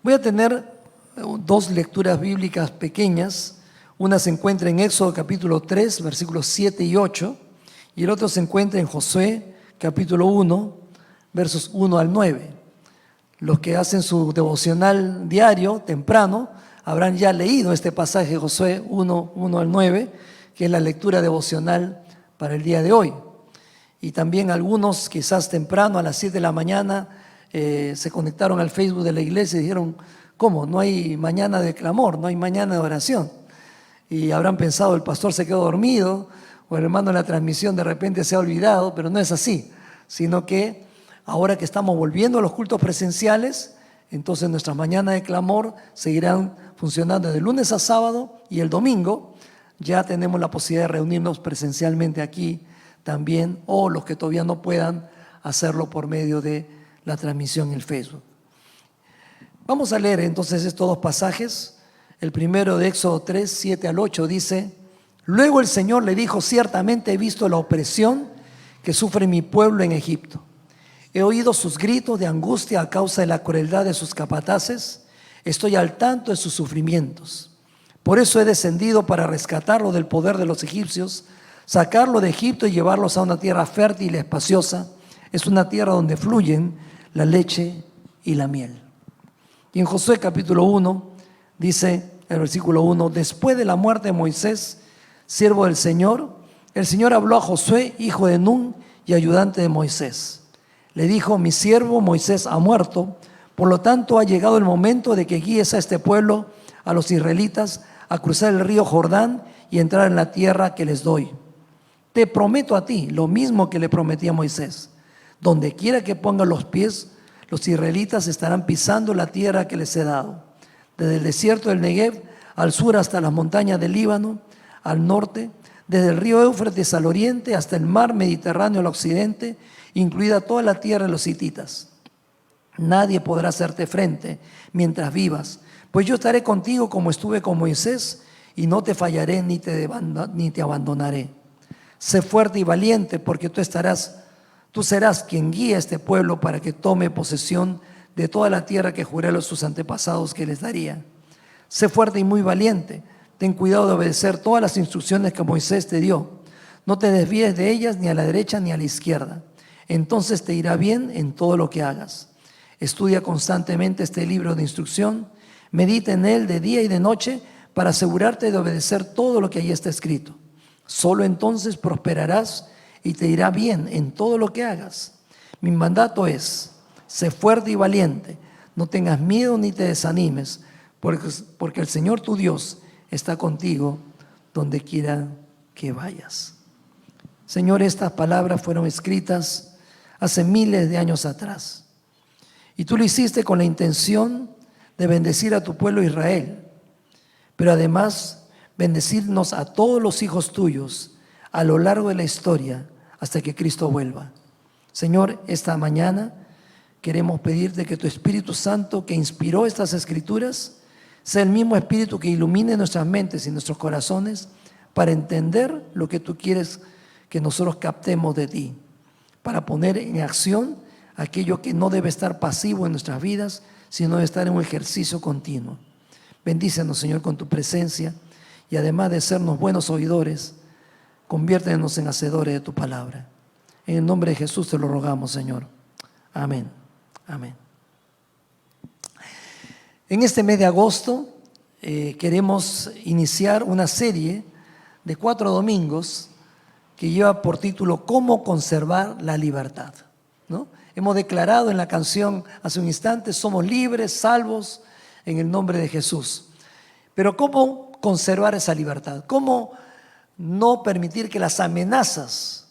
Voy a tener dos lecturas bíblicas pequeñas. Una se encuentra en Éxodo capítulo 3, versículos 7 y 8, y el otro se encuentra en Josué capítulo 1, versos 1 al 9. Los que hacen su devocional diario, temprano, habrán ya leído este pasaje de Josué 1, 1 al 9, que es la lectura devocional para el día de hoy. Y también algunos quizás temprano a las 7 de la mañana se conectaron al Facebook de la iglesia y dijeron: ¿cómo? No hay mañana de clamor, no hay mañana de oración. Y habrán pensado: el pastor se quedó dormido, o el hermano en la transmisión de repente se ha olvidado, pero no es así, sino que ahora que estamos volviendo a los cultos presenciales, entonces nuestras mañanas de clamor seguirán funcionando de lunes a sábado, y el domingo ya tenemos la posibilidad de reunirnos presencialmente aquí también, o los que todavía no puedan hacerlo por medio de la transmisión en el Facebook. Vamos a leer entonces estos dos pasajes. El primero de Éxodo 3, 7 al 8 dice: Luego el Señor le dijo: ciertamente he visto la opresión que sufre mi pueblo en Egipto. He oído sus gritos de angustia a causa de la crueldad de sus capataces. Estoy al tanto de sus sufrimientos. Por eso he descendido para rescatarlo del poder de los egipcios, sacarlo de Egipto y llevarlos a una tierra fértil y espaciosa. Es una tierra donde fluyen la leche y la miel. Y en Josué capítulo 1 dice el versículo 1: Después de la muerte de Moisés, siervo del Señor, el Señor habló a Josué, hijo de Nun y ayudante de Moisés. Le dijo: mi siervo Moisés ha muerto, por lo tanto ha llegado el momento de que guíes a este pueblo, a los israelitas, a cruzar el río Jordán y entrar en la tierra que les doy. Te prometo a ti lo mismo que le prometí a Moisés: donde quiera que pongan los pies, los israelitas estarán pisando la tierra que les he dado, desde el desierto del Negev al sur hasta las montañas del Líbano, al norte, desde el río Éufrates al oriente hasta el mar Mediterráneo al occidente, incluida toda la tierra de los hititas. Nadie podrá hacerte frente mientras vivas, pues yo estaré contigo como estuve con Moisés, y no te fallaré ni te abandonaré. Sé fuerte y valiente, porque tú serás quien guíe a este pueblo para que tome posesión de toda la tierra que juré a sus antepasados que les daría. Sé fuerte y muy valiente. Ten cuidado de obedecer todas las instrucciones que Moisés te dio. No te desvíes de ellas ni a la derecha ni a la izquierda. Entonces te irá bien en todo lo que hagas. Estudia constantemente este libro de instrucción. Medita en él de día y de noche para asegurarte de obedecer todo lo que ahí está escrito. Solo entonces prosperarás y te irá bien en todo lo que hagas. Mi mandato es: sé fuerte y valiente. No tengas miedo ni te desanimes, porque el Señor tu Dios está contigo donde quiera que vayas. Señor, estas palabras fueron escritas hace miles de años atrás, y tú lo hiciste con la intención de bendecir a tu pueblo Israel, pero además bendecirnos a todos los hijos tuyos a lo largo de la historia hasta que Cristo vuelva. Señor, esta mañana queremos pedirte que tu Espíritu Santo, que inspiró estas escrituras, sea el mismo Espíritu que ilumine nuestras mentes y nuestros corazones para entender lo que tú quieres que nosotros captemos de ti, para poner en acción aquello que no debe estar pasivo en nuestras vidas, sino debe estar en un ejercicio continuo. Bendícenos, Señor, con tu presencia, y además de sernos buenos oidores, conviértenos en hacedores de tu palabra. En el nombre de Jesús te lo rogamos, Señor. Amén. Amén. En este mes de agosto queremos iniciar una serie de 4 domingos que lleva por título ¿Cómo conservar la libertad? ¿No? Hemos declarado en la canción hace un instante: somos libres, salvos en el nombre de Jesús. Pero ¿cómo conservar esa libertad? ¿Cómo no permitir que las amenazas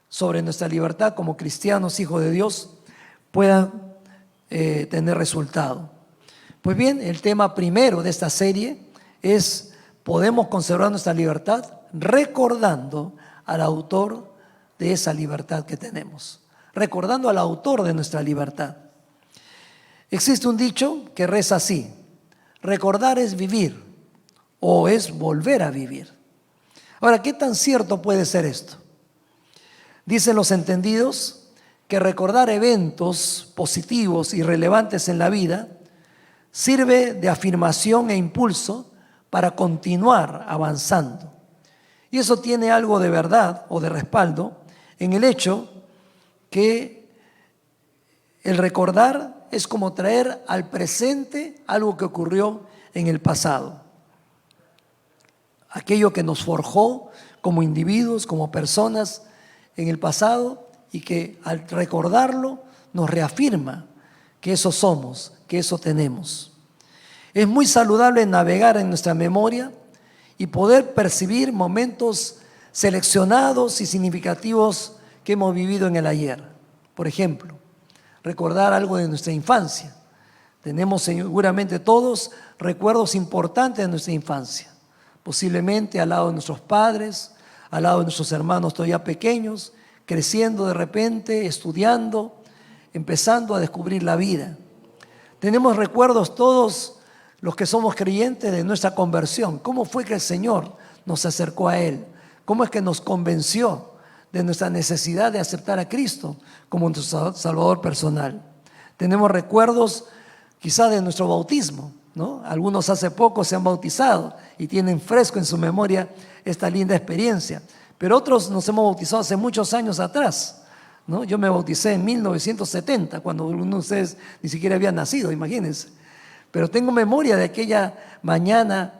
sobre nuestra libertad como cristianos, hijos de Dios, puedan tener resultado? Pues bien, el tema primero de esta serie es: podemos conservar nuestra libertad recordando al autor de esa libertad que tenemos, recordando al autor de nuestra libertad. Existe un dicho que reza así: recordar es vivir, o es volver a vivir. Ahora, ¿qué tan cierto puede ser esto? Dicen los entendidos que recordar eventos positivos y relevantes en la vida sirve de afirmación e impulso para continuar avanzando. Y eso tiene algo de verdad o de respaldo en el hecho que el recordar es como traer al presente algo que ocurrió en el pasado. Aquello que nos forjó como individuos, como personas en el pasado, y que al recordarlo nos reafirma que eso somos, que eso tenemos. Es muy saludable navegar en nuestra memoria y poder percibir momentos seleccionados y significativos que hemos vivido en el ayer. Por ejemplo, recordar algo de nuestra infancia. Tenemos seguramente todos recuerdos importantes de nuestra infancia, posiblemente al lado de nuestros padres, al lado de nuestros hermanos todavía pequeños, creciendo de repente, estudiando, empezando a descubrir la vida. Tenemos recuerdos todos los que somos creyentes de nuestra conversión. ¿Cómo fue que el Señor nos acercó a Él? ¿Cómo es que nos convenció de nuestra necesidad de aceptar a Cristo como nuestro Salvador personal? Tenemos recuerdos quizá de nuestro bautismo, ¿no? Algunos hace poco se han bautizado y tienen fresco en su memoria esta linda experiencia, pero otros nos hemos bautizado hace muchos años atrás, ¿no? Yo me bauticé en 1970, cuando uno de ustedes ni siquiera había nacido, imagínense. Pero tengo memoria de aquella mañana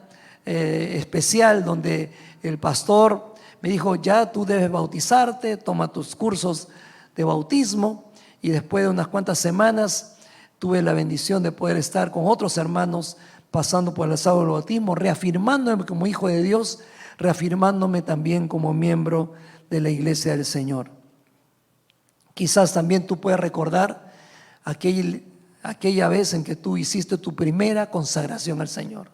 especial donde el pastor me dijo: ya tú debes bautizarte, toma tus cursos de bautismo. Y después de unas cuantas semanas tuve la bendición de poder estar con otros hermanos pasando por el estado del bautismo, reafirmándome como hijo de Dios, reafirmándome también como miembro de la iglesia del Señor. Quizás también tú puedas recordar aquella vez en que tú hiciste tu primera consagración al Señor.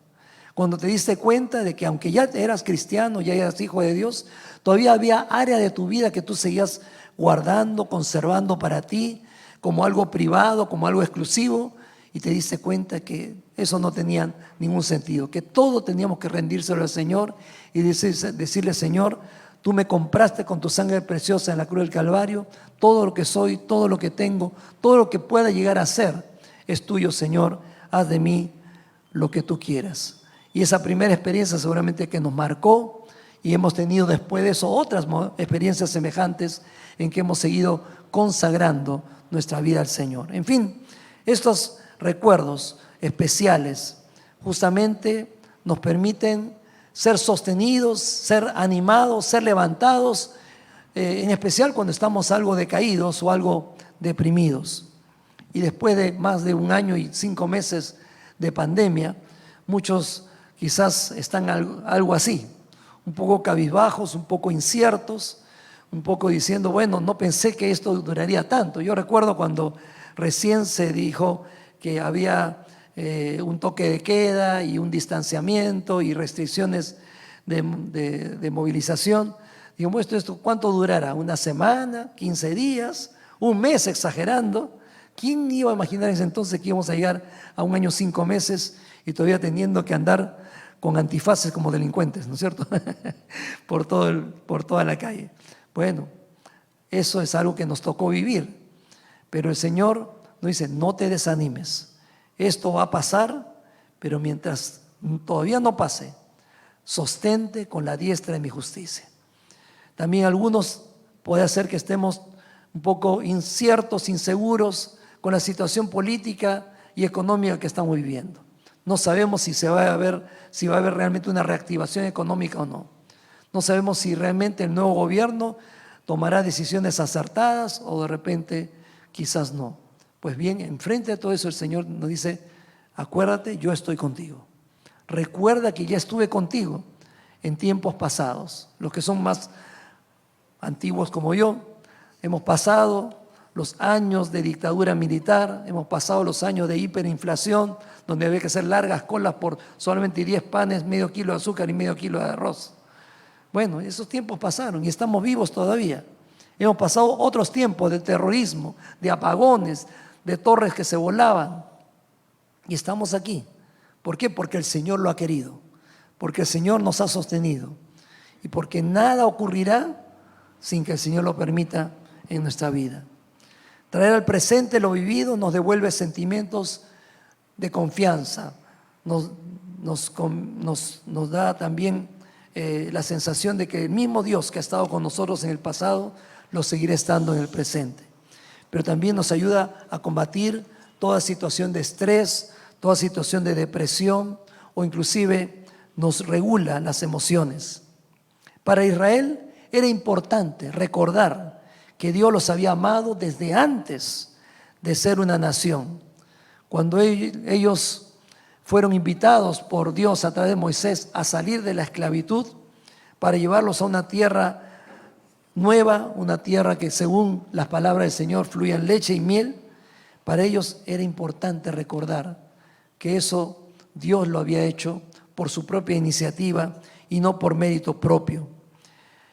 Cuando te diste cuenta de que aunque ya eras cristiano, ya eras hijo de Dios, todavía había área de tu vida que tú seguías guardando, conservando para ti, como algo privado, como algo exclusivo, y te diste cuenta que eso no tenía ningún sentido, que todo teníamos que rendírselo al Señor y decirle: Señor, tú me compraste con tu sangre preciosa en la cruz del Calvario, todo lo que soy, todo lo que tengo, todo lo que pueda llegar a ser es tuyo, Señor, haz de mí lo que tú quieras. Y esa primera experiencia seguramente que nos marcó, y hemos tenido después de eso otras experiencias semejantes en que hemos seguido consagrando nuestra vida al Señor. En fin, estos recuerdos especiales justamente nos permiten ser sostenidos, ser animados, ser levantados, en especial cuando estamos algo decaídos o algo deprimidos. Y después de más de 1 año y 5 meses de pandemia, muchos quizás están algo así, un poco cabizbajos, un poco inciertos, un poco diciendo: bueno, no pensé que esto duraría tanto. Yo recuerdo cuando recién se dijo que había un toque de queda y un distanciamiento y restricciones de movilización. Digo: bueno, ¿esto cuánto durará? ¿1 semana? ¿15 días? ¿1 mes exagerando? ¿Quién iba a imaginar en ese entonces que íbamos a llegar a 1 año 5 meses y todavía teniendo que andar con antifaces como delincuentes, ¿no es cierto? por toda la calle. Bueno, eso es algo que nos tocó vivir, pero el Señor nos dice: no te desanimes, esto va a pasar, pero mientras todavía no pase, sostente con la diestra de mi justicia. También algunos puede ser que estemos un poco inciertos, inseguros con la situación política y económica que estamos viviendo. No sabemos si va a haber realmente una reactivación económica o no. No sabemos si realmente el nuevo gobierno tomará decisiones acertadas o de repente quizás no. Pues bien, enfrente de todo eso el Señor nos dice: acuérdate, yo estoy contigo. Recuerda que ya estuve contigo en tiempos pasados. Los que son más antiguos como yo, hemos pasado los años de dictadura militar, hemos pasado los años de hiperinflación, donde había que hacer largas colas por solamente 10 panes, medio kilo de azúcar y medio kilo de arroz. Bueno, esos tiempos pasaron y estamos vivos todavía. Hemos pasado otros tiempos de terrorismo, de apagones, de torres que se volaban. Y estamos aquí. ¿Por qué? Porque el Señor lo ha querido, porque el Señor nos ha sostenido y porque nada ocurrirá sin que el Señor lo permita en nuestra vida. Traer al presente lo vivido nos devuelve sentimientos de confianza, nos da también la sensación de que el mismo Dios que ha estado con nosotros en el pasado, lo seguirá estando en el presente. Pero también nos ayuda a combatir toda situación de estrés, toda situación de depresión, o inclusive nos regula las emociones. Para Israel era importante recordar que Dios los había amado desde antes de ser una nación. Cuando ellos fueron invitados por Dios a través de Moisés a salir de la esclavitud para llevarlos a una tierra nueva, una tierra que según las palabras del Señor fluían leche y miel, para ellos era importante recordar que eso Dios lo había hecho por su propia iniciativa y no por mérito propio.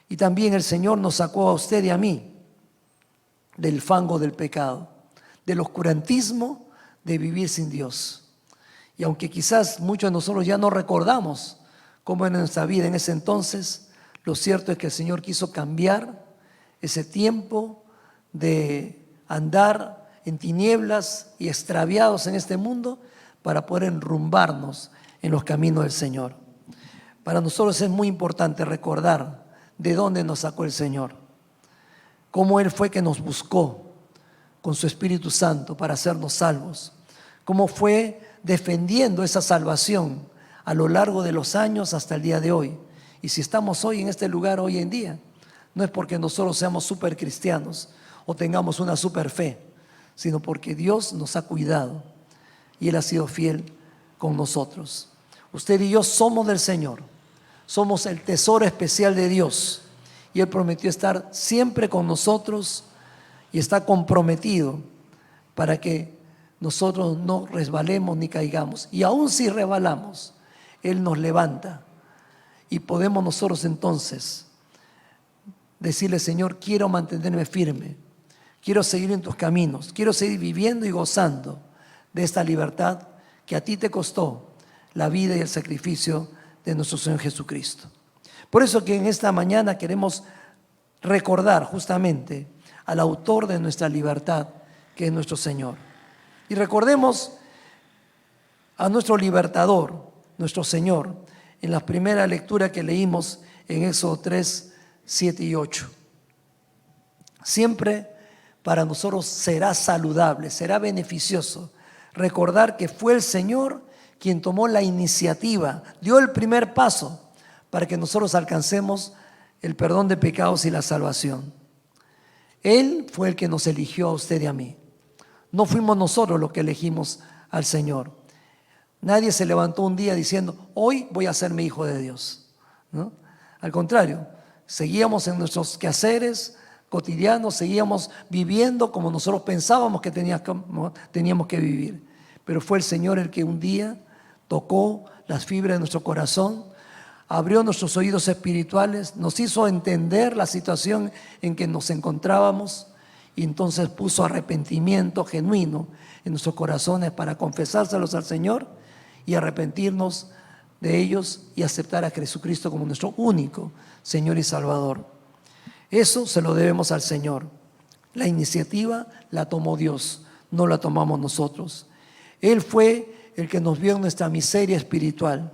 Y también el Señor nos sacó a usted y a mí del fango del pecado, del oscurantismo de vivir sin Dios. Y aunque quizás muchos de nosotros ya no recordamos cómo era nuestra vida en ese entonces, lo cierto es que el Señor quiso cambiar ese tiempo de andar en tinieblas y extraviados en este mundo para poder enrumbarnos en los caminos del Señor. Para nosotros es muy importante recordar de dónde nos sacó el Señor, cómo Él fue que nos buscó con su Espíritu Santo para hacernos salvos, cómo fue defendiendo esa salvación a lo largo de los años hasta el día de hoy. Y si estamos hoy en este lugar hoy en día, no es porque nosotros seamos súper cristianos o tengamos una súper fe, sino porque Dios nos ha cuidado y Él ha sido fiel con nosotros. Usted y yo somos del Señor, somos el tesoro especial de Dios y Él prometió estar siempre con nosotros y está comprometido para que nosotros no resbalemos ni caigamos. Y aun si resbalamos, Él nos levanta y podemos nosotros entonces decirle: Señor, quiero mantenerme firme, quiero seguir en tus caminos, quiero seguir viviendo y gozando de esta libertad que a ti te costó la vida y el sacrificio de nuestro Señor Jesucristo. Por eso que en esta mañana queremos recordar justamente al autor de nuestra libertad, que es nuestro Señor. Y recordemos a nuestro libertador, nuestro Señor, en la primera lectura que leímos en Éxodo 3, 7 y 8. Siempre para nosotros será saludable, será beneficioso recordar que fue el Señor quien tomó la iniciativa, dio el primer paso para que nosotros alcancemos el perdón de pecados y la salvación. Él fue el que nos eligió a usted y a mí. No fuimos nosotros los que elegimos al Señor. Nadie se levantó un día diciendo: hoy voy a hacerme hijo de Dios, ¿no? Al contrario, seguíamos en nuestros quehaceres cotidianos, seguíamos viviendo como nosotros pensábamos que teníamos que vivir. Pero fue el Señor el que un día tocó las fibras de nuestro corazón, abrió nuestros oídos espirituales, nos hizo entender la situación en que nos encontrábamos y entonces puso arrepentimiento genuino en nuestros corazones para confesárselos al Señor y arrepentirnos de ellos y aceptar a Jesucristo como nuestro único Señor y Salvador. Eso se lo debemos al Señor. La iniciativa la tomó Dios, no la tomamos nosotros. Él fue el que nos vio en nuestra miseria espiritual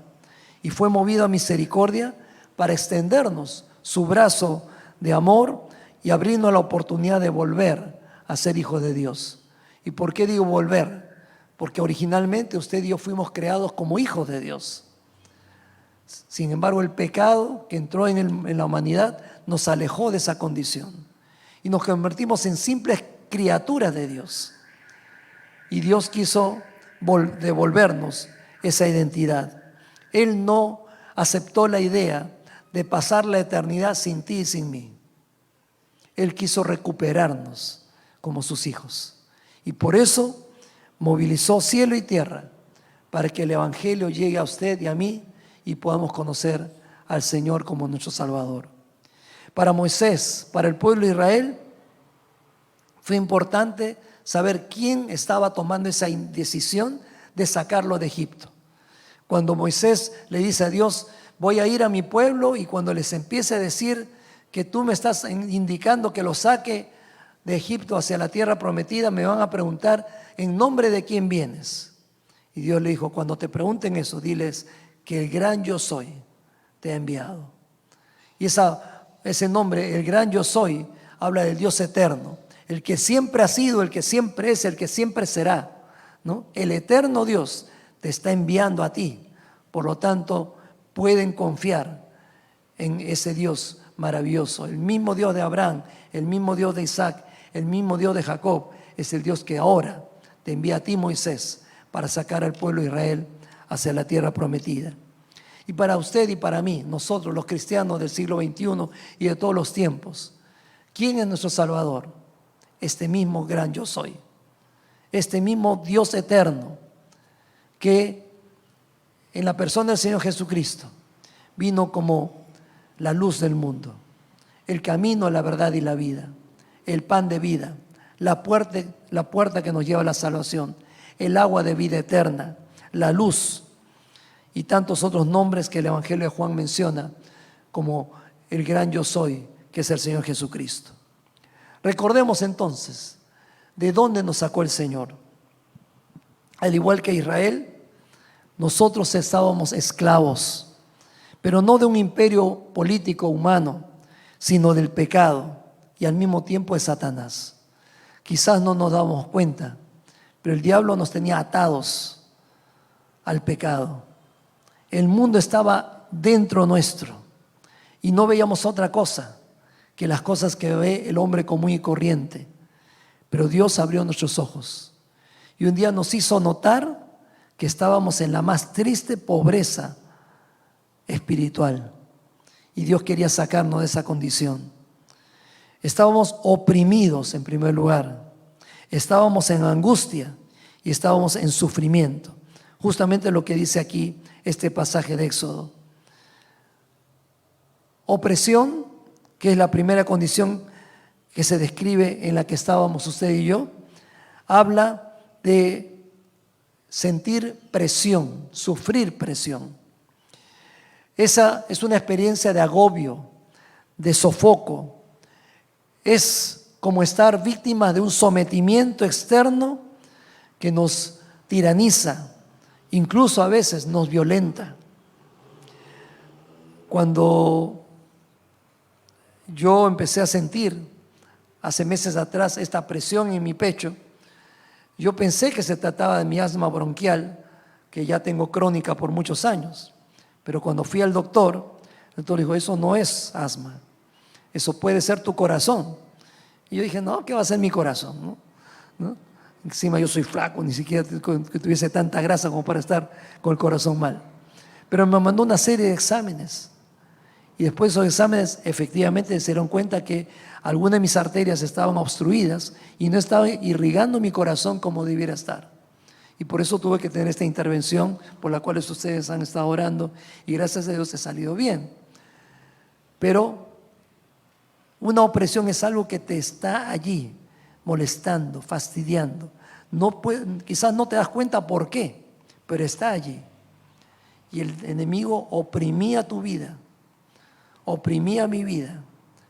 y fue movido a misericordia para extendernos su brazo de amor y abrirnos la oportunidad de volver a ser hijos de Dios. ¿Y por qué digo volver? Porque originalmente usted y yo fuimos creados como hijos de Dios. Sin embargo, el pecado que entró en la humanidad nos alejó de esa condición y nos convertimos en simples criaturas de Dios. Y Dios quiso devolvernos esa identidad. Él no aceptó la idea de pasar la eternidad sin ti y sin mí. Él quiso recuperarnos como sus hijos. Y por eso movilizó cielo y tierra para que el Evangelio llegue a usted y a mí y podamos conocer al Señor como nuestro Salvador. Para Moisés, para el pueblo de Israel, fue importante saber quién estaba tomando esa decisión de sacarlo de Egipto. Cuando Moisés le dice a Dios: voy a ir a mi pueblo, y cuando les empiece a decir que tú me estás indicando que lo saque de Egipto hacia la tierra prometida, me van a preguntar: ¿en nombre de quién vienes? Y Dios le dijo, cuando te pregunten eso, diles que el gran yo soy te ha enviado. Y ese nombre, el gran yo soy, habla del Dios eterno, el que siempre ha sido, el que siempre es, el que siempre será, ¿no? El eterno Dios te está enviando a ti. Por lo tanto, pueden confiar en ese Dios maravilloso. El mismo Dios de Abraham, el mismo Dios de Isaac, el mismo Dios de Jacob, es el Dios que ahora te envía a ti, Moisés, para sacar al pueblo de Israel hacia la tierra prometida. Y para usted y para mí, nosotros los cristianos del siglo XXI y de todos los tiempos, ¿quién es nuestro Salvador? Este mismo gran yo soy, este mismo Dios eterno que en la persona del Señor Jesucristo vino como la luz del mundo, el camino, la verdad y la vida, el pan de vida, la puerta que nos lleva a la salvación, el agua de vida eterna, la luz y tantos otros nombres que el Evangelio de Juan menciona como el gran yo soy, que es el Señor Jesucristo. Recordemos entonces de dónde nos sacó el Señor. Al igual que Israel, nosotros estábamos esclavos, pero no de un imperio político humano, sino del pecado y al mismo tiempo de Satanás. Quizás no nos damos cuenta, pero el diablo nos tenía atados al pecado. El mundo estaba dentro nuestro y no veíamos otra cosa que las cosas que ve el hombre común y corriente. Pero Dios abrió nuestros ojos y un día nos hizo notar que estábamos en la más triste pobreza espiritual y Dios quería sacarnos de esa condición. Estábamos oprimidos en primer lugar, estábamos en angustia y estábamos en sufrimiento. Justamente lo que dice aquí este pasaje de Éxodo. Opresión, que es la primera condición que se describe en la que estábamos usted y yo, habla de sentir presión, sufrir presión. Esa es una experiencia de agobio, de sofoco. Es como estar víctimas de un sometimiento externo que nos tiraniza, incluso a veces nos violenta. Cuando yo empecé a sentir hace meses atrás esta presión en mi pecho, yo pensé que se trataba de mi asma bronquial, que ya tengo crónica por muchos años. Pero cuando fui al doctor, el doctor dijo, eso no es asma, eso puede ser tu corazón. Y yo dije, no, ¿qué va a ser mi corazón? ¿No? Encima yo soy flaco, ni siquiera que tuviese tanta grasa como para estar con el corazón mal. Pero me mandó una serie de exámenes. Y después de esos exámenes, efectivamente se dieron cuenta que algunas de mis arterias estaban obstruidas y no estaba irrigando mi corazón como debiera estar. Y por eso tuve que tener esta intervención por la cual ustedes han estado orando y gracias a Dios he salido bien. Pero una opresión es algo que te está allí molestando, fastidiando. Quizás no te das cuenta por qué, pero está allí. Y el enemigo oprimía tu vida, oprimía mi vida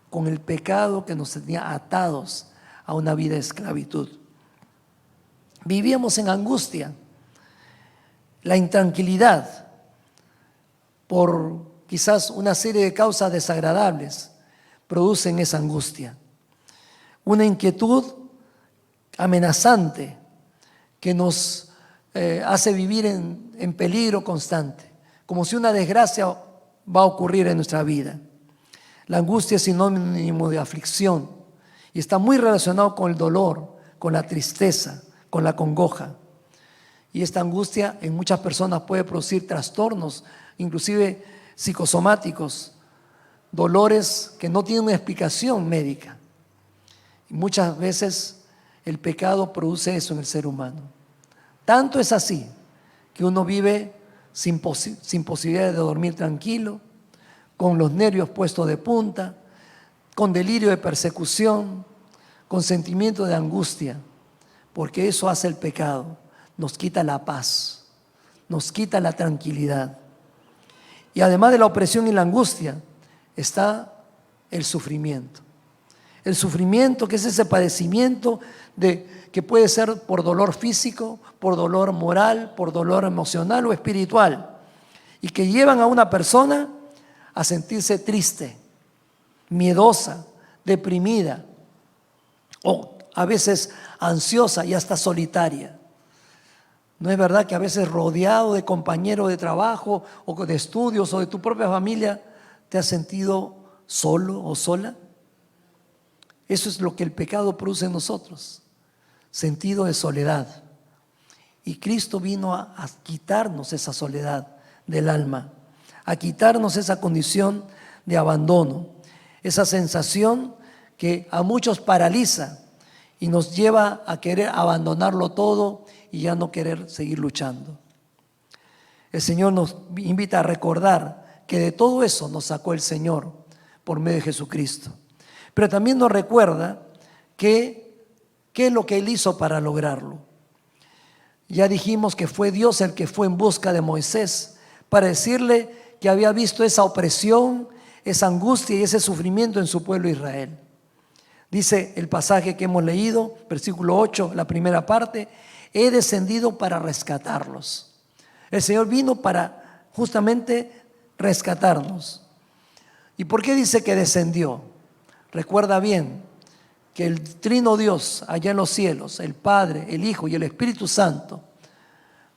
con el pecado que nos tenía atados a una vida de esclavitud. Vivíamos en angustia, la intranquilidad por quizás una serie de causas desagradables producen esa angustia. Una inquietud amenazante que nos hace vivir en peligro constante, como si una desgracia va a ocurrir en nuestra vida. La angustia es sinónimo de aflicción y está muy relacionado con el dolor, con la tristeza, con la congoja. Y esta angustia en muchas personas puede producir trastornos, inclusive psicosomáticos, dolores que no tienen una explicación médica. Y muchas veces el pecado produce eso en el ser humano. Tanto es así que uno vive sin posibilidad de dormir tranquilo, con los nervios puestos de punta, con delirio de persecución, con sentimiento de angustia, porque eso hace el pecado, nos quita la paz, nos quita la tranquilidad. Y además de la opresión y la angustia, está el sufrimiento. El sufrimiento, que es ese padecimiento que puede ser por dolor físico, por dolor moral, por dolor emocional o espiritual, y que llevan a una persona a sentirse triste, miedosa, deprimida o a veces ansiosa y hasta solitaria. ¿No es verdad que a veces rodeado de compañeros de trabajo o de estudios o de tu propia familia te has sentido solo o sola? Eso es lo que el pecado produce en nosotros, sentido de soledad. Y Cristo vino a quitarnos esa soledad del alma, a quitarnos esa condición de abandono, esa sensación que a muchos paraliza y nos lleva a querer abandonarlo todo y ya no querer seguir luchando. El Señor nos invita a recordar que de todo eso nos sacó el Señor por medio de Jesucristo. Pero también nos recuerda qué es lo que Él hizo para lograrlo. Ya dijimos que fue Dios el que fue en busca de Moisés para decirle que había visto esa opresión, esa angustia y ese sufrimiento en su pueblo Israel. Dice el pasaje que hemos leído, versículo 8, la primera parte: he descendido para rescatarlos. El Señor vino para justamente rescatarnos. ¿Y por qué dice que descendió? Recuerda bien que el Trino Dios allá en los cielos, el Padre, el Hijo y el Espíritu Santo,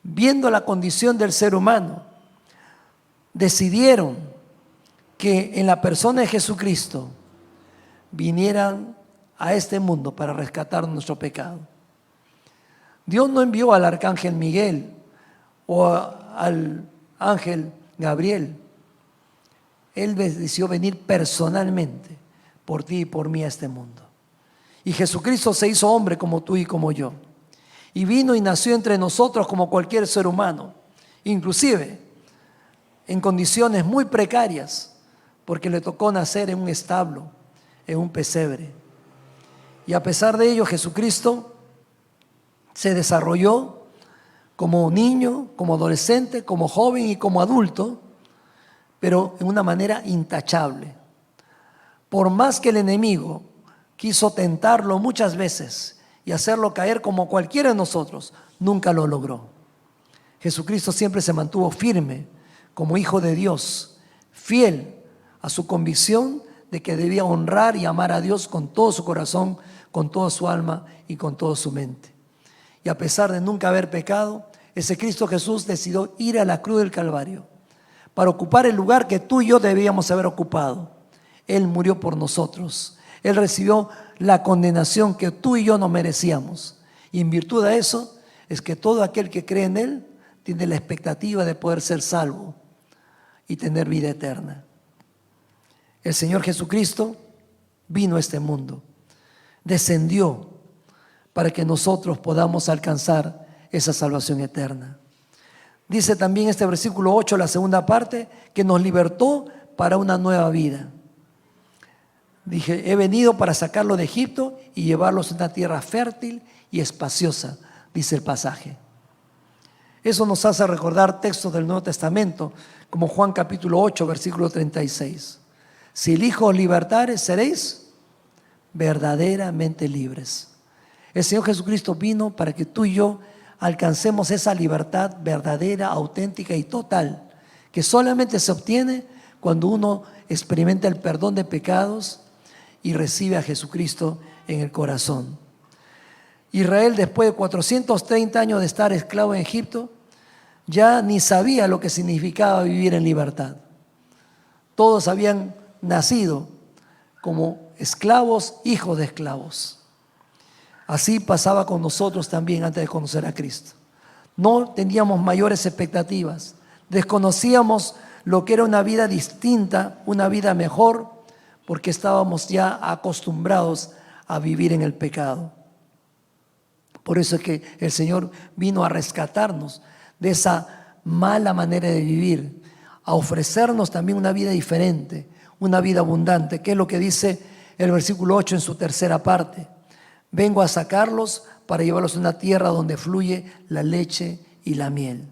viendo la condición del ser humano, decidieron que en la persona de Jesucristo vinieran a este mundo para rescatar nuestro pecado. Dios no envió al arcángel Miguel o al ángel Gabriel. Él decidió venir personalmente por ti y por mí a este mundo. Y Jesucristo se hizo hombre como tú y como yo. Y vino y nació entre nosotros como cualquier ser humano, inclusive en condiciones muy precarias, porque le tocó nacer en un establo, en un pesebre. Y a pesar de ello, Jesucristo se desarrolló como niño, como adolescente, como joven y como adulto, pero en una manera intachable. Por más que el enemigo quiso tentarlo muchas veces y hacerlo caer como cualquiera de nosotros, nunca lo logró. Jesucristo siempre se mantuvo firme como hijo de Dios, fiel a su convicción de que debía honrar y amar a Dios con todo su corazón, con toda su alma y con toda su mente. Y a pesar de nunca haber pecado, ese Cristo Jesús decidió ir a la cruz del Calvario para ocupar el lugar que tú y yo debíamos haber ocupado. Él murió por nosotros. Él recibió la condenación que tú y yo no merecíamos. Y en virtud de eso es que todo aquel que cree en Él tiene la expectativa de poder ser salvo y tener vida eterna. El Señor Jesucristo vino a este mundo, descendió para que nosotros podamos alcanzar esa salvación eterna. Dice también este versículo 8, la segunda parte, que nos libertó para una nueva vida. Dije, he venido para sacarlo de Egipto y llevarlos a una tierra fértil y espaciosa, dice el pasaje. Eso nos hace recordar textos del Nuevo Testamento, como Juan capítulo 8, versículo 36. Si el Hijo os libertare, seréis verdaderamente libres. El Señor Jesucristo vino para que tú y yo alcancemos esa libertad verdadera, auténtica y total, que solamente se obtiene cuando uno experimenta el perdón de pecados y recibe a Jesucristo en el corazón. Israel, después de 430 años de estar esclavo en Egipto, ya ni sabía lo que significaba vivir en libertad. Todos habían nacido como esclavos, hijos de esclavos. Así pasaba con nosotros también antes de conocer a Cristo. No teníamos mayores expectativas, desconocíamos lo que era una vida distinta, una vida mejor, porque estábamos ya acostumbrados a vivir en el pecado. Por eso es que el Señor vino a rescatarnos de esa mala manera de vivir, a ofrecernos también una vida diferente, una vida abundante, que es lo que dice el versículo 8 en su tercera parte. Vengo a sacarlos para llevarlos a una tierra donde fluye la leche y la miel.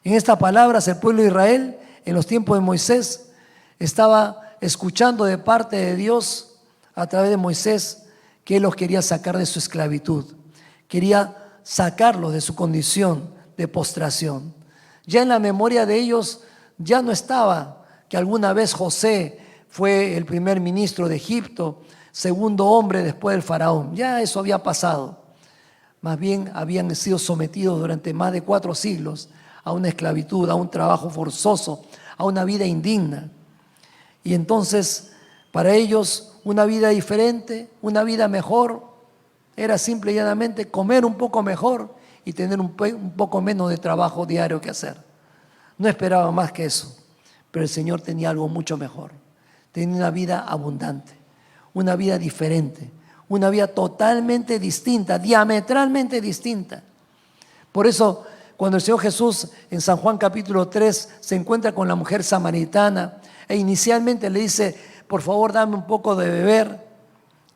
En estas palabras, el pueblo de Israel, en los tiempos de Moisés, estaba escuchando de parte de Dios a través de Moisés que Él los quería sacar de su esclavitud. Quería sacarlos de su condición de postración. Ya en la memoria de ellos ya no estaba que alguna vez José fue el primer ministro de Egipto, segundo hombre después del faraón. Ya eso había pasado. Más bien habían sido sometidos durante más de 4 siglos a una esclavitud, a un trabajo forzoso, a una vida indigna. Y entonces para ellos una vida diferente, una vida mejor, era simple y llanamente comer un poco mejor y tener un poco menos de trabajo diario que hacer. No esperaba más que eso, pero el Señor tenía algo mucho mejor. Tenía una vida abundante, una vida diferente, una vida totalmente distinta, diametralmente distinta. Por eso, cuando el Señor Jesús en San Juan capítulo 3 se encuentra con la mujer samaritana e inicialmente le dice, por favor dame un poco de beber,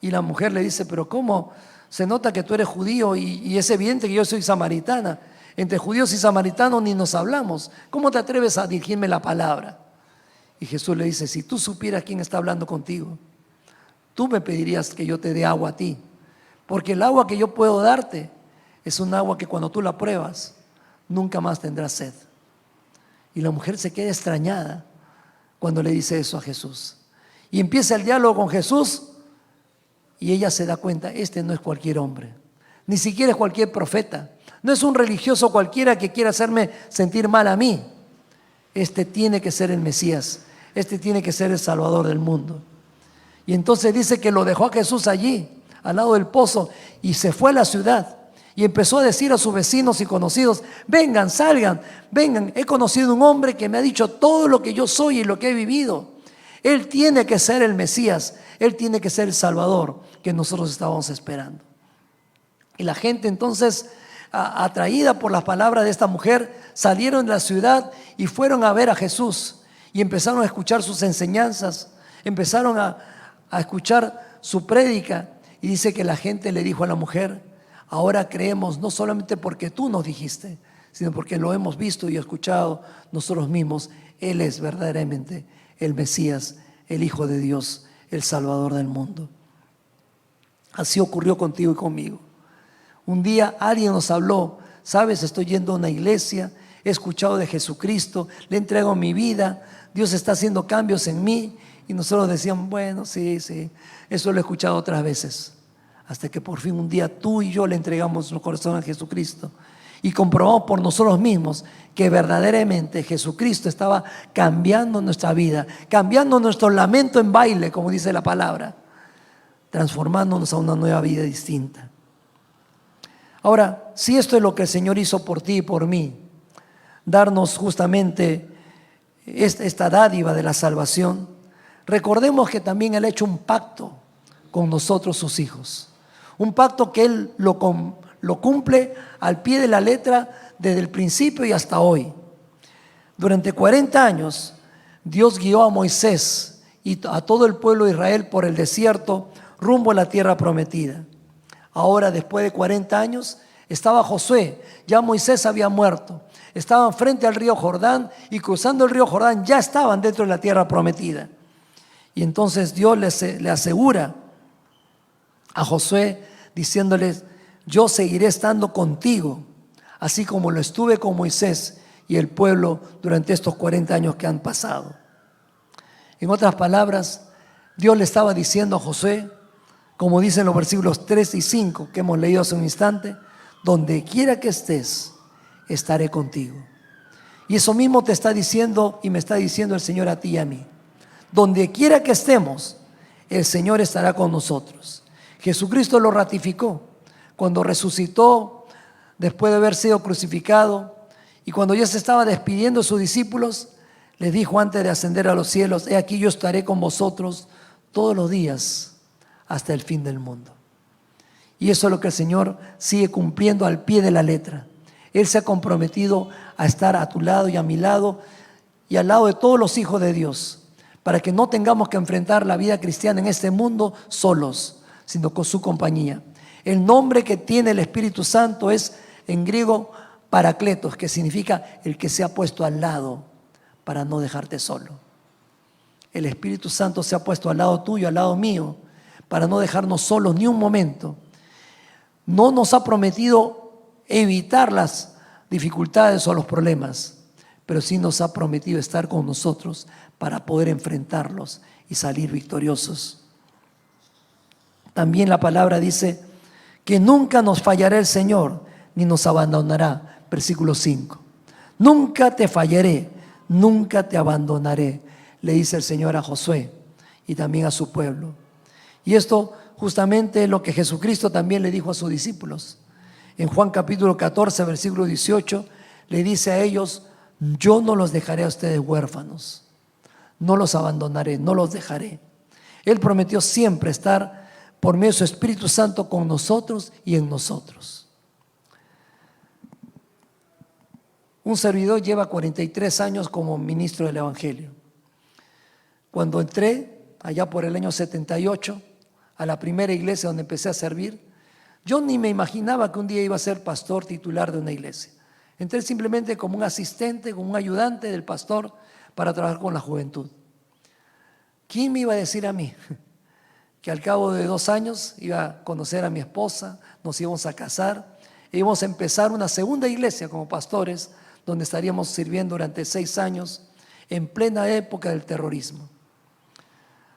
y la mujer le dice, pero ¿cómo? Se nota que tú eres judío y es evidente que yo soy samaritana. Entre judíos y samaritanos ni nos hablamos. ¿Cómo te atreves a dirigirme la palabra? Y Jesús le dice, si tú supieras quién está hablando contigo, tú me pedirías que yo te dé agua a ti. Porque el agua que yo puedo darte es un agua que cuando tú la pruebas, nunca más tendrás sed. Y la mujer se queda extrañada cuando le dice eso a Jesús. Y empieza el diálogo con Jesús y ella se da cuenta, este no es cualquier hombre, ni siquiera es cualquier profeta, no es un religioso cualquiera que quiera hacerme sentir mal a mí. Este tiene que ser el Mesías, este tiene que ser el Salvador del mundo. Y entonces dice que lo dejó a Jesús allí, al lado del pozo, y se fue a la ciudad. Y empezó a decir a sus vecinos y conocidos, vengan, salgan, vengan, he conocido un hombre que me ha dicho todo lo que yo soy y lo que he vivido. Él tiene que ser el Mesías, Él tiene que ser el Salvador que nosotros estábamos esperando. Y la gente entonces, atraída por las palabras de esta mujer, salieron de la ciudad y fueron a ver a Jesús y empezaron a escuchar sus enseñanzas, empezaron a escuchar su prédica, y dice que la gente le dijo a la mujer, ahora creemos no solamente porque tú nos dijiste, sino porque lo hemos visto y escuchado nosotros mismos. Él es verdaderamente el Mesías, el Hijo de Dios, el Salvador del mundo. Así ocurrió contigo y conmigo. Un día alguien nos habló, sabes, estoy yendo a una iglesia, he escuchado de Jesucristo, le entrego mi vida, Dios está haciendo cambios en mí. Y nosotros decíamos, bueno, sí, eso lo he escuchado otras veces. Hasta que por fin un día tú y yo le entregamos nuestro corazón a Jesucristo y comprobamos por nosotros mismos que verdaderamente Jesucristo estaba cambiando nuestra vida, cambiando nuestro lamento en baile, como dice la palabra, transformándonos a una nueva vida distinta. Ahora, si esto es lo que el Señor hizo por ti y por mí, darnos justamente esta dádiva de la salvación, recordemos que también Él ha hecho un pacto con nosotros, sus hijos. Un pacto que Él lo cumple al pie de la letra desde el principio y hasta hoy. Durante 40 años, Dios guió a Moisés y a todo el pueblo de Israel por el desierto rumbo a la tierra prometida. Ahora, después de 40 años, estaba Josué, ya Moisés había muerto. Estaban frente al río Jordán y cruzando el río Jordán ya estaban dentro de la tierra prometida. Y entonces Dios le asegura a Josué diciéndoles, yo seguiré estando contigo, así como lo estuve con Moisés y el pueblo durante estos 40 años que han pasado. En otras palabras, Dios le estaba diciendo a Josué, como dicen los versículos 3 y 5 que hemos leído hace un instante, donde quiera que estés, estaré contigo. Y eso mismo te está diciendo y me está diciendo el Señor a ti y a mí. Donde quiera que estemos, el Señor estará con nosotros. Jesucristo lo ratificó cuando resucitó después de haber sido crucificado, y cuando ya se estaba despidiendo de sus discípulos, les dijo antes de ascender a los cielos, he aquí yo estaré con vosotros todos los días hasta el fin del mundo. Y eso es lo que el Señor sigue cumpliendo al pie de la letra. Él se ha comprometido a estar a tu lado y a mi lado y al lado de todos los hijos de Dios, para que no tengamos que enfrentar la vida cristiana en este mundo solos, sino con su compañía. El nombre que tiene el Espíritu Santo es en griego Paracletos, que significa el que se ha puesto al lado para no dejarte solo. El Espíritu Santo se ha puesto al lado tuyo, al lado mío, para no dejarnos solos ni un momento. No nos ha prometido evitar las dificultades o los problemas, pero sí nos ha prometido estar con nosotros para poder enfrentarlos y salir victoriosos. También la palabra dice que nunca nos fallará el Señor ni nos abandonará. Versículo 5. Nunca te fallaré, nunca te abandonaré, le dice el Señor a Josué y también a su pueblo. Y esto justamente es lo que Jesucristo también le dijo a sus discípulos. En Juan capítulo 14, versículo 18, le dice a ellos: yo no los dejaré a ustedes huérfanos, no los abandonaré, no los dejaré. Él prometió siempre estar por medio de su Espíritu Santo con nosotros y en nosotros. Un servidor lleva 43 años como ministro del Evangelio. Cuando entré, allá por el año 78, a la primera iglesia donde empecé a servir, yo ni me imaginaba que un día iba a ser pastor titular de una iglesia. Entré simplemente como un asistente, como un ayudante del pastor para trabajar con la juventud. ¿Quién me iba a decir a mí que al cabo de 2 años iba a conocer a mi esposa, nos íbamos a casar e íbamos a empezar una segunda iglesia como pastores, donde estaríamos sirviendo durante 6 años en plena época del terrorismo?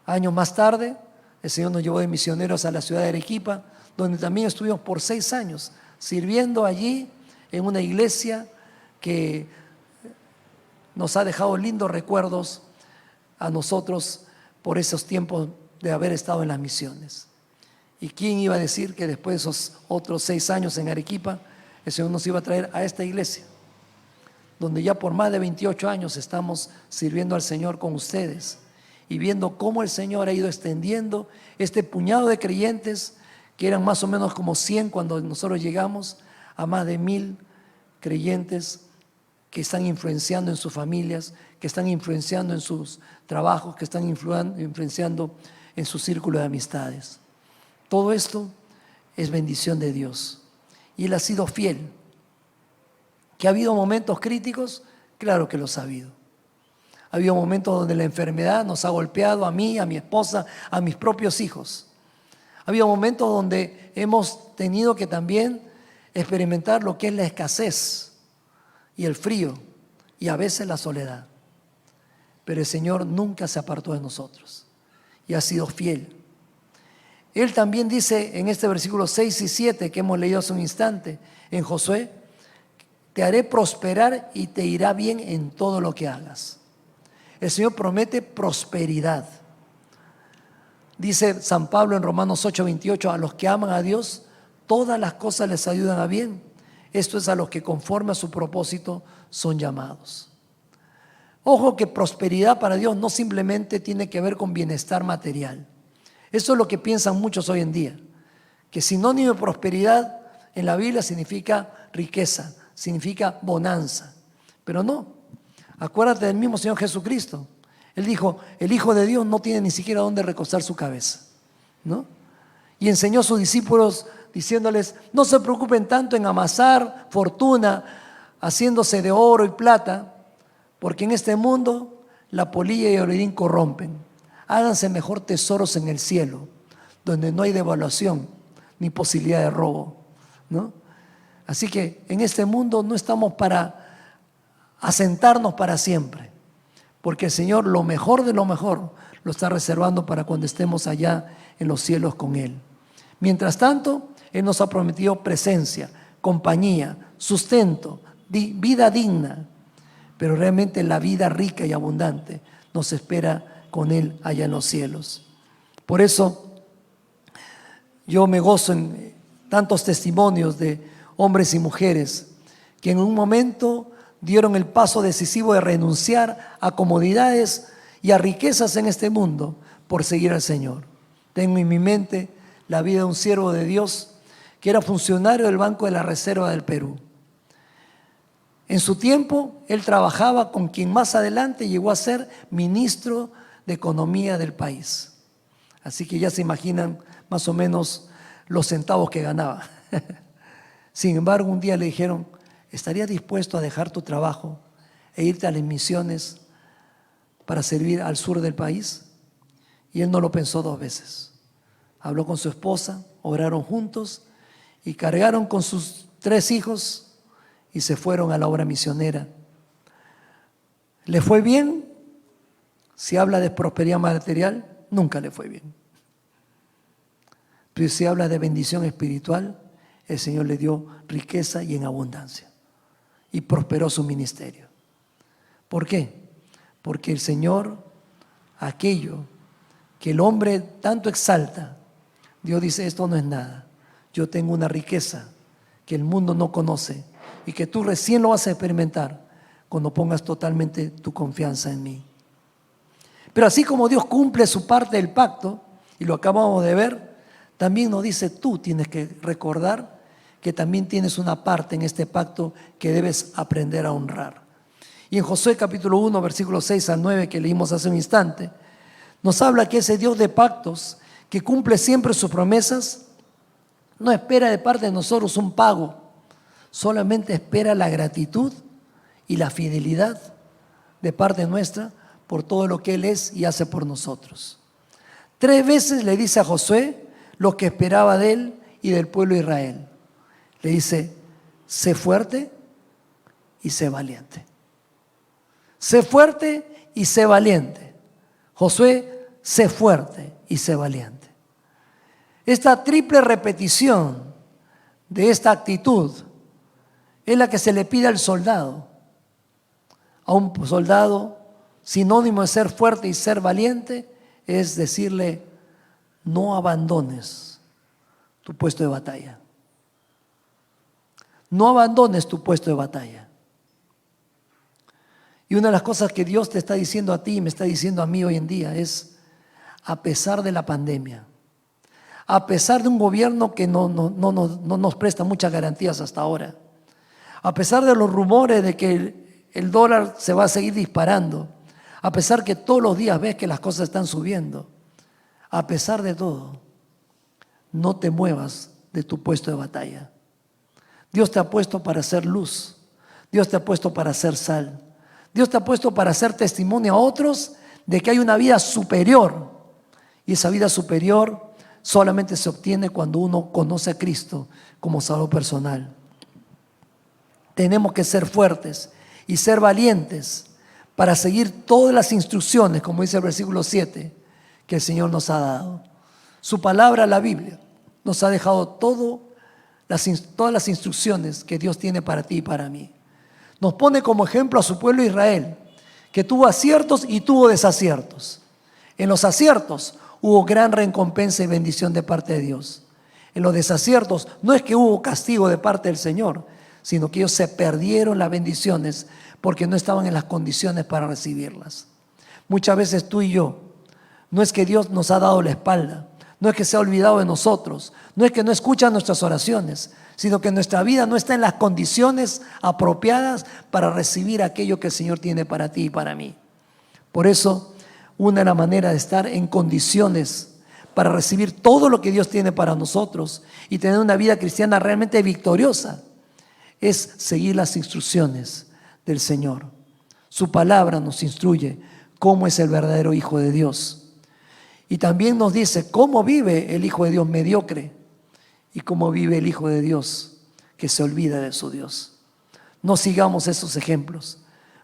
Años más tarde, el Señor nos llevó de misioneros a la ciudad de Arequipa, donde también estuvimos por 6 años sirviendo allí en una iglesia que nos ha dejado lindos recuerdos a nosotros por esos tiempos de haber estado en las misiones. ¿Y quién iba a decir que después de esos otros 6 años en Arequipa, el Señor nos iba a traer a esta iglesia, donde ya por más de 28 años estamos sirviendo al Señor con ustedes y viendo cómo el Señor ha ido extendiendo este puñado de creyentes, que eran más o menos como 100 cuando nosotros llegamos, a más de 1000 creyentes que están influenciando en sus familias, que están influenciando en sus trabajos, que están influenciando en su círculo de amistades. Todo esto es bendición de Dios. Y Él ha sido fiel. ¿Que ha habido momentos críticos? Claro que los ha habido. Ha habido momentos donde la enfermedad nos ha golpeado a mí, a mi esposa, a mis propios hijos. Ha habido momentos donde hemos tenido que también experimentar lo que es la escasez y el frío y a veces la soledad. Pero el Señor nunca se apartó de nosotros y ha sido fiel. Él también dice en este versículo 6 y 7 que hemos leído hace un instante en Josué: te haré prosperar y te irá bien en todo lo que hagas. El Señor promete prosperidad. Dice San Pablo en Romanos 8:28, a los que aman a Dios, todas las cosas les ayudan a bien. Esto es a los que conforme a su propósito son llamados. Ojo que prosperidad para Dios no simplemente tiene que ver con bienestar material. Eso es lo que piensan muchos hoy en día, que sinónimo de prosperidad en la Biblia significa riqueza, significa bonanza. Pero no, acuérdate del mismo Señor Jesucristo. Él dijo: el Hijo de Dios no tiene ni siquiera dónde recostar su cabeza, ¿no? Y enseñó a sus discípulos diciéndoles: no se preocupen tanto en amasar fortuna haciéndose de oro y plata, porque en este mundo la polilla y el orín corrompen. Háganse mejor tesoros en el cielo, donde no hay devaluación ni posibilidad de robo, ¿no? Así que en este mundo no estamos para asentarnos para siempre, porque el Señor lo mejor de lo mejor lo está reservando para cuando estemos allá en los cielos con Él. Mientras tanto, Él nos ha prometido presencia, compañía, sustento, vida digna, pero realmente la vida rica y abundante nos espera con Él allá en los cielos. Por eso yo me gozo en tantos testimonios de hombres y mujeres que en un momento dieron el paso decisivo de renunciar a comodidades y a riquezas en este mundo por seguir al Señor. Tengo en mi mente la vida de un siervo de Dios que era funcionario del Banco de la Reserva del Perú. En su tiempo, él trabajaba con quien más adelante llegó a ser ministro de Economía del país. Así que ya se imaginan más o menos los centavos que ganaba. Sin embargo, un día le dijeron: ¿estarías dispuesto a dejar tu trabajo e irte a las misiones para servir al sur del país? Y él no lo pensó 2 veces. habló con su esposa, oraron juntos y cargaron con sus 3 hijos y se fueron a la obra misionera. ¿Le fue bien? Si habla de prosperidad material, nunca le fue bien. Pero si habla de bendición espiritual, el Señor le dio riqueza y en abundancia. Y prosperó su ministerio. ¿Por qué? Porque el Señor, aquello que el hombre tanto exalta, Dios dice, esto no es nada. Yo tengo una riqueza que el mundo no conoce y que tú recién lo vas a experimentar cuando pongas totalmente tu confianza en mí. Pero así como Dios cumple su parte del pacto, y lo acabamos de ver, también nos dice, tú tienes que recordar que también tienes una parte en este pacto que debes aprender a honrar. Y en Josué capítulo 1, versículos 6 al 9, que leímos hace un instante, nos habla que ese Dios de pactos, que cumple siempre sus promesas, no espera de parte de nosotros un pago, solamente espera la gratitud y la fidelidad de parte nuestra por todo lo que Él es y hace por nosotros. 3 veces le dice a Josué lo que esperaba de él y del pueblo de Israel. Le dice, sé fuerte y sé valiente. Sé fuerte y sé valiente. Josué, sé fuerte y sé valiente. Esta triple repetición de esta actitud es la que se le pide al soldado. A un soldado, sinónimo de ser fuerte y ser valiente, es decirle, no abandones tu puesto de batalla. No abandones tu puesto de batalla. Y una de las cosas que Dios te está diciendo a ti y me está diciendo a mí hoy en día es, a pesar de la pandemia, a pesar de un gobierno que no nos presta muchas garantías hasta ahora, a pesar de los rumores de que el dólar se va a seguir disparando, a pesar que todos los días ves que las cosas están subiendo, a pesar de todo, no te muevas de tu puesto de batalla. Dios te ha puesto para hacer luz. Dios te ha puesto para hacer sal. Dios te ha puesto para hacer testimonio a otros de que hay una vida superior. Y esa vida superior solamente se obtiene cuando uno conoce a Cristo como Salvador personal. Tenemos que ser fuertes y ser valientes para seguir todas las instrucciones, como dice el versículo 7, que el Señor nos ha dado. Su palabra, la Biblia, nos ha dejado todas las instrucciones que Dios tiene para ti y para mí. Nos pone como ejemplo a su pueblo Israel, que tuvo aciertos y tuvo desaciertos. En los aciertos hubo gran recompensa y bendición de parte de Dios. En los desaciertos no es que hubo castigo de parte del Señor, sino que ellos se perdieron las bendiciones porque no estaban en las condiciones para recibirlas. Muchas veces tú y yo, no es que Dios nos ha dado la espalda, no es que se ha olvidado de nosotros, no es que no escucha nuestras oraciones, sino que nuestra vida no está en las condiciones apropiadas para recibir aquello que el Señor tiene para ti y para mí. Por eso, una de las maneras de estar en condiciones para recibir todo lo que Dios tiene para nosotros y tener una vida cristiana realmente victoriosa es seguir las instrucciones del Señor. Su palabra nos instruye cómo es el verdadero Hijo de Dios. Y también nos dice cómo vive el Hijo de Dios mediocre y cómo vive el Hijo de Dios que se olvida de su Dios. No sigamos esos ejemplos.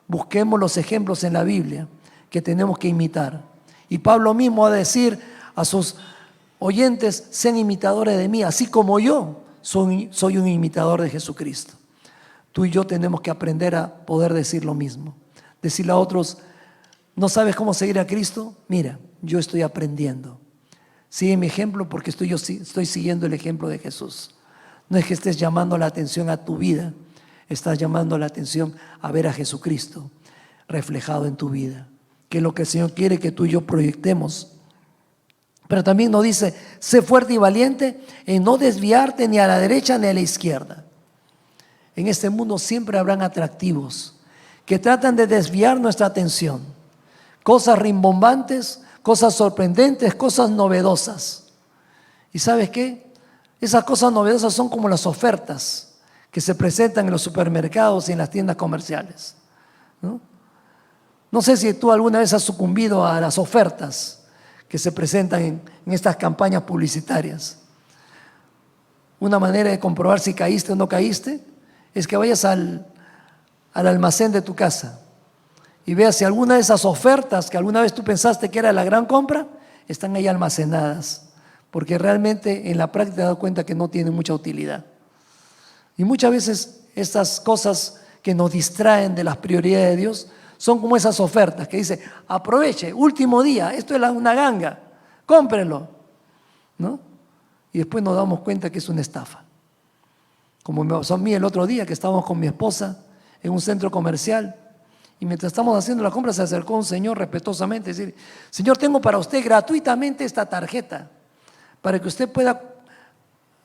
Busquemos los ejemplos en la Biblia que tenemos que imitar. Y Pablo mismo va a decir a sus oyentes, sean imitadores de mí, así como yo soy un imitador de Jesucristo. Tú y yo tenemos que aprender a poder decir lo mismo. Decirle a otros, ¿no sabes cómo seguir a Cristo? Mira, yo estoy aprendiendo. Sigue mi ejemplo porque yo estoy siguiendo el ejemplo de Jesús. No es que estés llamando la atención a tu vida, estás llamando la atención a ver a Jesucristo reflejado en tu vida, que es lo que el Señor quiere que tú y yo proyectemos. Pero también nos dice, sé fuerte y valiente en no desviarte ni a la derecha ni a la izquierda. En este mundo siempre habrán atractivos que tratan de desviar nuestra atención. Cosas rimbombantes, cosas sorprendentes, cosas novedosas. ¿Y sabes qué? Esas cosas novedosas son como las ofertas que se presentan en los supermercados y en las tiendas comerciales. No sé si tú alguna vez has sucumbido a las ofertas que se presentan en estas campañas publicitarias. Una manera de comprobar si caíste o no caíste es que vayas al almacén de tu casa y veas si alguna de esas ofertas que alguna vez tú pensaste que era la gran compra, están ahí almacenadas, porque realmente en la práctica te has dado cuenta que no tienen mucha utilidad. Y muchas veces estas cosas que nos distraen de las prioridades de Dios son como esas ofertas que dice, aproveche, último día, esto es una ganga, cómprenlo, ¿no? Y después nos damos cuenta que es una estafa. Como me pasó a mí el otro día que estábamos con mi esposa en un centro comercial y mientras estamos haciendo la compra se acercó un señor respetuosamente y decir, señor, tengo para usted gratuitamente esta tarjeta para que usted pueda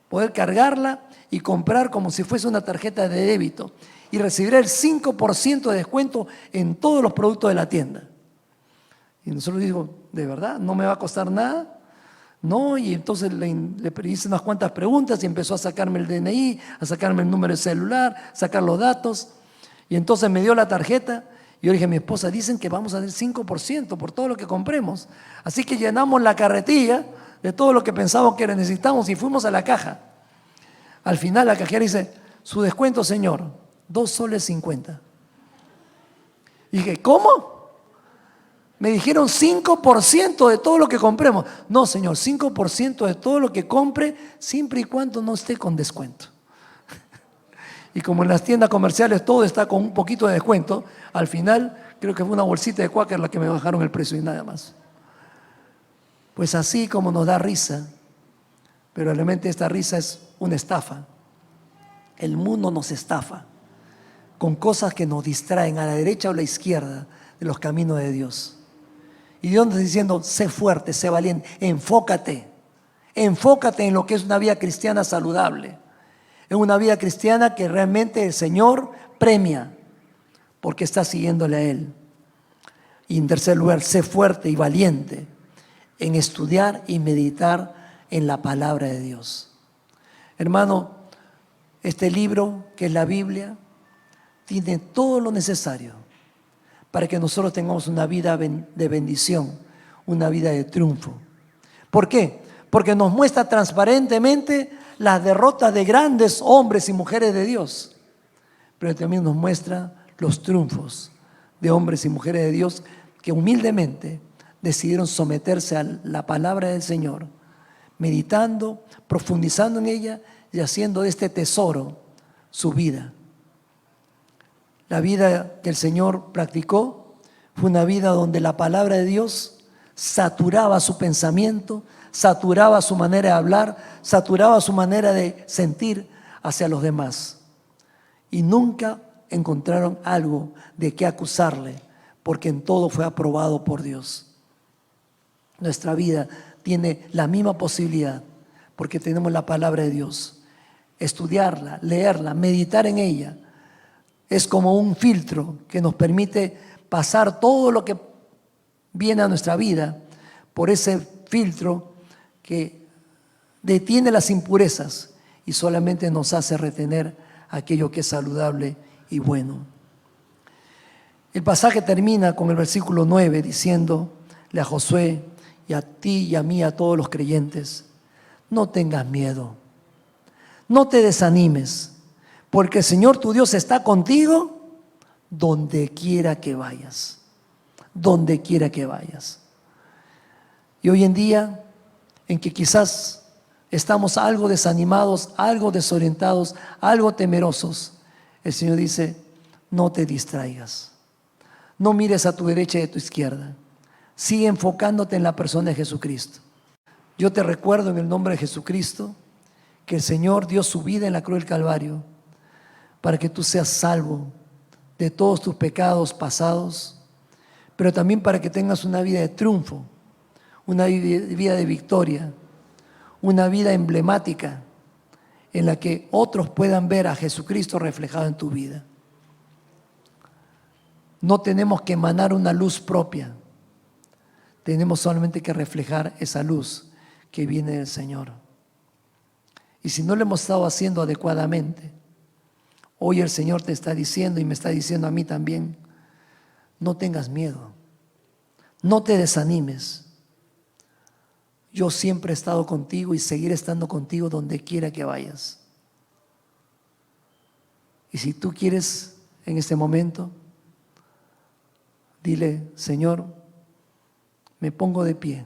poder cargarla y comprar como si fuese una tarjeta de débito y recibirá el 5% de descuento en todos los productos de la tienda. Y nosotros dijimos, ¿de verdad? ¿No me va a costar nada? No, y entonces le hice unas cuantas preguntas y empezó a sacarme el DNI, a sacarme el número de celular, sacar los datos. Y entonces me dio la tarjeta y yo dije a mi esposa, dicen que vamos a dar 5% por todo lo que compremos. Así que llenamos la carretilla de todo lo que pensábamos que necesitamos y fuimos a la caja. Al final la cajera dice, su descuento, señor, 2.50 soles. Y dije, ¿cómo? Me dijeron 5% de todo lo que compremos. No, señor, 5% de todo lo que compre, siempre y cuando no esté con descuento. Y como en las tiendas comerciales todo está con un poquito de descuento, al final creo que fue una bolsita de Quaker la que me bajaron el precio y nada más. Pues así como nos da risa, pero realmente esta risa es una estafa. El mundo nos estafa con cosas que nos distraen a la derecha o a la izquierda de los caminos de Dios. Y Dios nos está diciendo, sé fuerte, sé valiente, enfócate en lo que es una vida cristiana saludable, en una vida cristiana que realmente el Señor premia porque está siguiéndole a Él. Y en tercer lugar, sé fuerte y valiente en estudiar y meditar en la palabra de Dios. Hermano, este libro que es la Biblia tiene todo lo necesario para que nosotros tengamos una vida de bendición, una vida de triunfo. ¿Por qué? Porque nos muestra transparentemente las derrotas de grandes hombres y mujeres de Dios, pero también nos muestra los triunfos de hombres y mujeres de Dios que humildemente decidieron someterse a la palabra del Señor, meditando, profundizando en ella y haciendo de este tesoro su vida. La vida que el Señor practicó fue una vida donde la palabra de Dios saturaba su pensamiento, saturaba su manera de hablar, saturaba su manera de sentir hacia los demás. Y nunca encontraron algo de qué acusarle, porque en todo fue aprobado por Dios. Nuestra vida tiene la misma posibilidad, porque tenemos la palabra de Dios. Estudiarla, leerla, meditar en ella, es como un filtro que nos permite pasar todo lo que viene a nuestra vida por ese filtro que detiene las impurezas y solamente nos hace retener aquello que es saludable y bueno. El pasaje termina con el versículo 9 diciéndole a Josué y a ti y a mí, a todos los creyentes, no tengas miedo, no te desanimes, porque el Señor tu Dios está contigo donde quiera que vayas, donde quiera que vayas. Y hoy en día, en que quizás estamos algo desanimados, algo desorientados, algo temerosos, el Señor dice, no te distraigas, no mires a tu derecha y a tu izquierda, sigue enfocándote en la persona de Jesucristo. Yo te recuerdo en el nombre de Jesucristo que el Señor dio su vida en la cruz del Calvario para que tú seas salvo de todos tus pecados pasados, pero también para que tengas una vida de triunfo, una vida de victoria, una vida emblemática en la que otros puedan ver a Jesucristo reflejado en tu vida. No tenemos que emanar una luz propia, tenemos solamente que reflejar esa luz que viene del Señor. Y si no lo hemos estado haciendo adecuadamente, hoy el Señor te está diciendo y me está diciendo a mí también, no tengas miedo, no te desanimes, yo siempre he estado contigo y seguiré estando contigo donde quiera que vayas. Y si tú quieres en este momento, dile: Señor, me pongo de pie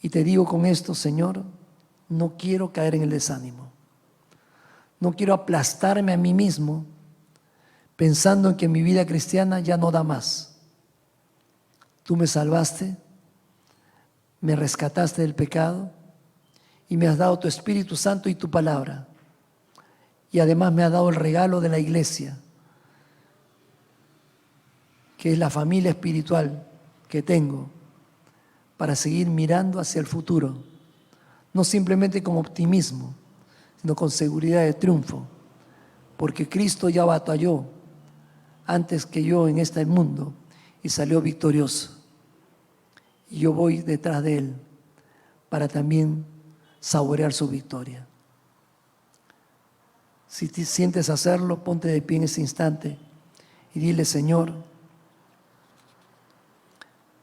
y te digo con esto: Señor, no quiero caer en el desánimo. No quiero aplastarme a mí mismo pensando en que mi vida cristiana ya no da más. Tú me salvaste, me rescataste del pecado y me has dado tu Espíritu Santo y tu palabra. Y además me has dado el regalo de la iglesia, que es la familia espiritual que tengo para seguir mirando hacia el futuro, no simplemente con optimismo, sino con seguridad de triunfo, porque Cristo ya batalló antes que yo en este mundo y salió victorioso. Y yo voy detrás de Él para también saborear su victoria. Si te sientes hacerlo, ponte de pie en ese instante y dile: Señor,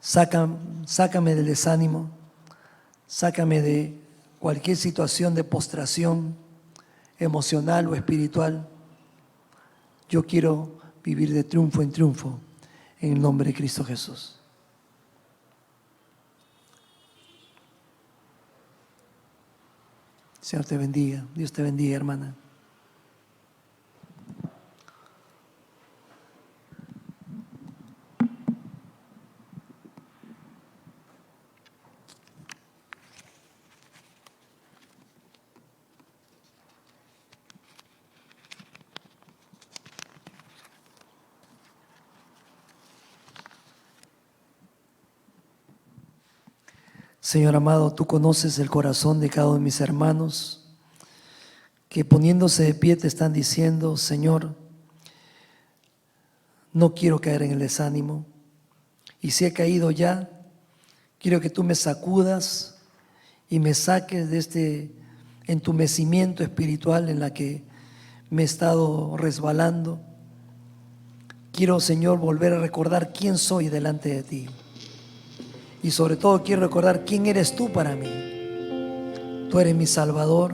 sácame del desánimo, sácame de cualquier situación de postración emocional o espiritual. Yo quiero vivir de triunfo en triunfo en el nombre de Cristo Jesús. Señor te bendiga, Dios te bendiga, hermana. Señor amado, tú conoces el corazón de cada uno de mis hermanos que poniéndose de pie te están diciendo: Señor, no quiero caer en el desánimo, y si he caído ya, quiero que tú me sacudas y me saques de este entumecimiento espiritual en la que me he estado resbalando. Quiero, Señor, volver a recordar quién soy delante de ti. Y sobre todo quiero recordar quién eres tú para mí. Tú eres mi Salvador.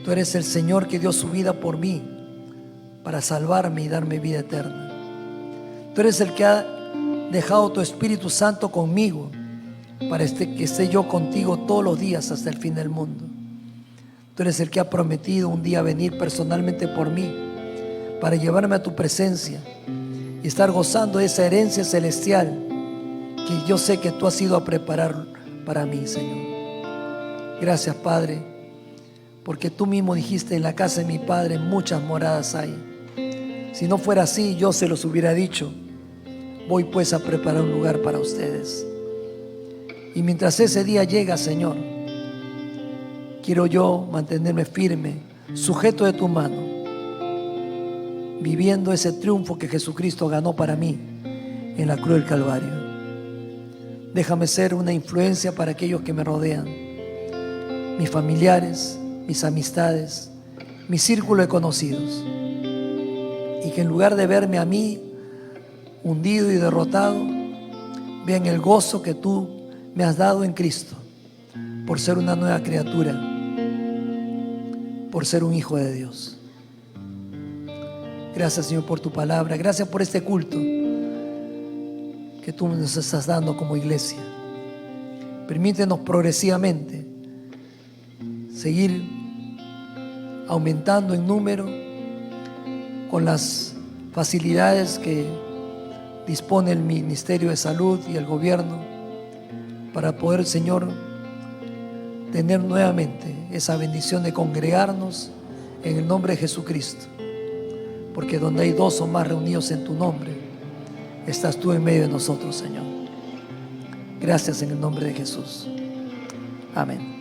Tú eres el Señor que dio su vida por mí para salvarme y darme vida eterna. Tú eres el que ha dejado tu Espíritu Santo conmigo para que esté yo contigo todos los días hasta el fin del mundo. Tú eres el que ha prometido un día venir personalmente por mí para llevarme a tu presencia y estar gozando de esa herencia celestial que yo sé que tú has ido a preparar para mí, Señor. Gracias, Padre, porque tú mismo dijiste: en la casa de mi Padre muchas moradas hay. Si no fuera así, yo se los hubiera dicho. Voy pues a preparar un lugar para ustedes. Y mientras ese día llega, Señor, quiero yo mantenerme firme, sujeto de tu mano, viviendo ese triunfo que Jesucristo ganó para mí en la cruz del Calvario. Déjame ser una influencia para aquellos que me rodean, mis familiares, mis amistades, mi círculo de conocidos, y que en lugar de verme a mí hundido y derrotado, vean el gozo que tú me has dado en Cristo por ser una nueva criatura, por ser un hijo de Dios. Gracias, Señor, por tu palabra. Gracias por este culto que tú nos estás dando como iglesia. Permítenos progresivamente seguir aumentando en número con las facilidades que dispone el Ministerio de Salud y el gobierno para poder, Señor, tener nuevamente esa bendición de congregarnos en el nombre de Jesucristo, porque donde hay dos o más reunidos en tu nombre, estás tú en medio de nosotros, Señor. Gracias en el nombre de Jesús. Amén.